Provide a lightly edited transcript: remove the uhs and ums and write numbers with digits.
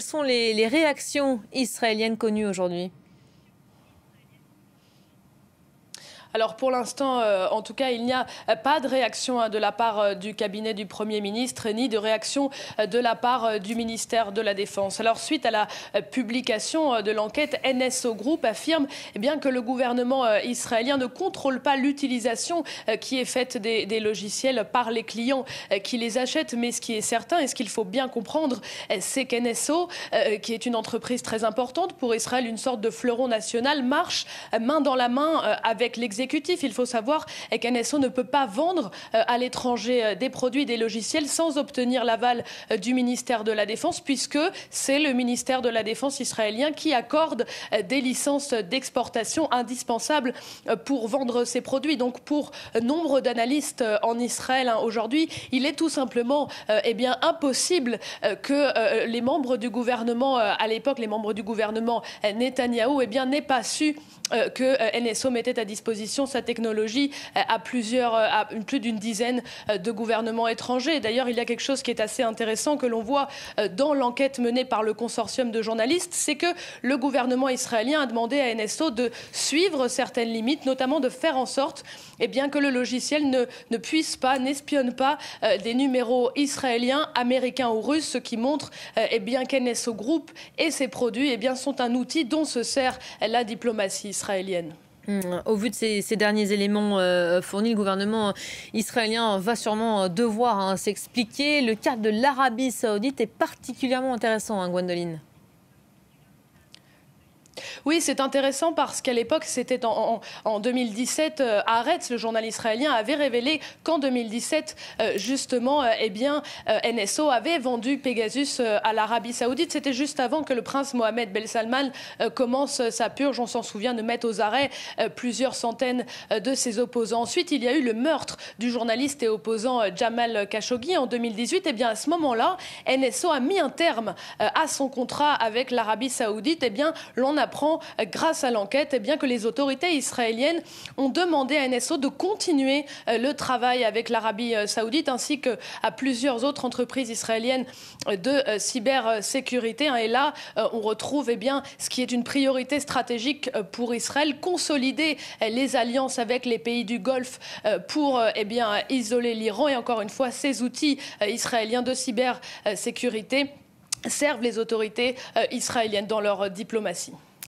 Quelles sont les réactions israéliennes connues aujourd'hui? Alors pour l'instant, en tout cas, il n'y a pas de réaction de la part du cabinet du Premier ministre, ni de réaction de la part du ministère de la Défense. Alors suite à la publication de l'enquête, NSO Group affirme bien que le gouvernement israélien ne contrôle pas l'utilisation qui est faite des logiciels par les clients qui les achètent. Mais ce qui est certain et ce qu'il faut bien comprendre, c'est qu'NSO, qui est une entreprise très importante pour Israël, une sorte de fleuron national, marche main dans la main avec l'exécutif. Il faut savoir qu'NSO ne peut pas vendre à l'étranger des produits, des logiciels sans obtenir l'aval du ministère de la Défense, puisque c'est le ministère de la Défense israélien qui accorde des licences d'exportation indispensables pour vendre ces produits. Donc pour nombre d'analystes en Israël aujourd'hui, il est tout simplement impossible que les membres du gouvernement, à l'époque les membres du gouvernement Netanyahou, n'aient pas su que NSO mettait à disposition sa technologie à plus d'une dizaine de gouvernements étrangers. D'ailleurs, il y a quelque chose qui est assez intéressant que l'on voit dans l'enquête menée par le consortium de journalistes, c'est que le gouvernement israélien a demandé à NSO de suivre certaines limites, notamment de faire en sorte que le logiciel ne puisse pas, n'espionne pas des numéros israéliens, américains ou russes, ce qui montre qu'NSO Group et ses produits sont un outil dont se sert la diplomatie israélienne. Au vu de ces derniers éléments fournis, le gouvernement israélien va sûrement devoir s'expliquer. Le cas de l'Arabie saoudite est particulièrement intéressant, Gwendoline. Oui, c'est intéressant parce qu'à l'époque, c'était en 2017, Haaretz, le journal israélien, avait révélé qu'en 2017, NSO avait vendu Pegasus à l'Arabie saoudite. C'était juste avant que le prince Mohammed Ben Salman commence sa purge, on s'en souvient, de mettre aux arrêts plusieurs centaines de ses opposants. Ensuite, il y a eu le meurtre du journaliste et opposant Jamal Khashoggi en 2018. À ce moment-là, NSO a mis un terme à son contrat avec l'Arabie saoudite. L'on apprend grâce à l'enquête que les autorités israéliennes ont demandé à NSO de continuer le travail avec l'Arabie saoudite ainsi qu'à plusieurs autres entreprises israéliennes de cybersécurité. Et là, on retrouve ce qui est une priorité stratégique pour Israël, consolider les alliances avec les pays du Golfe pour isoler l'Iran. Et encore une fois, ces outils israéliens de cybersécurité servent les autorités israéliennes dans leur diplomatie.